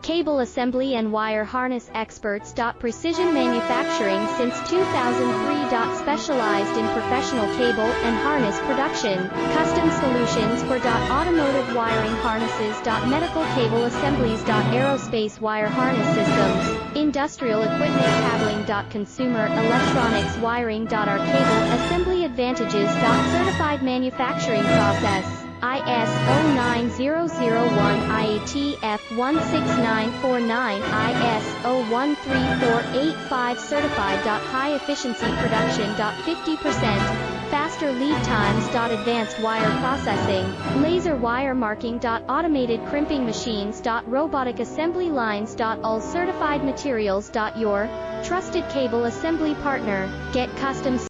Cable assembly and wire harness experts. Precision manufacturing since 2003. Specialized in professional cable and harness production. Custom solutions for automotive wiring harnesses. Medical cable assemblies. Aerospace wire harness systems. Industrial equipment cabling. Consumer electronics wiring. Our cable assembly advantages. Certified manufacturing process. IS 09001 IATF 16949 IS 013485 certified. High efficiency production. 50% faster lead times. Advanced wire processing, laser wire marking. Automated crimping machines. Robotic assembly lines. All certified materials. Your trusted cable assembly partner. Get custom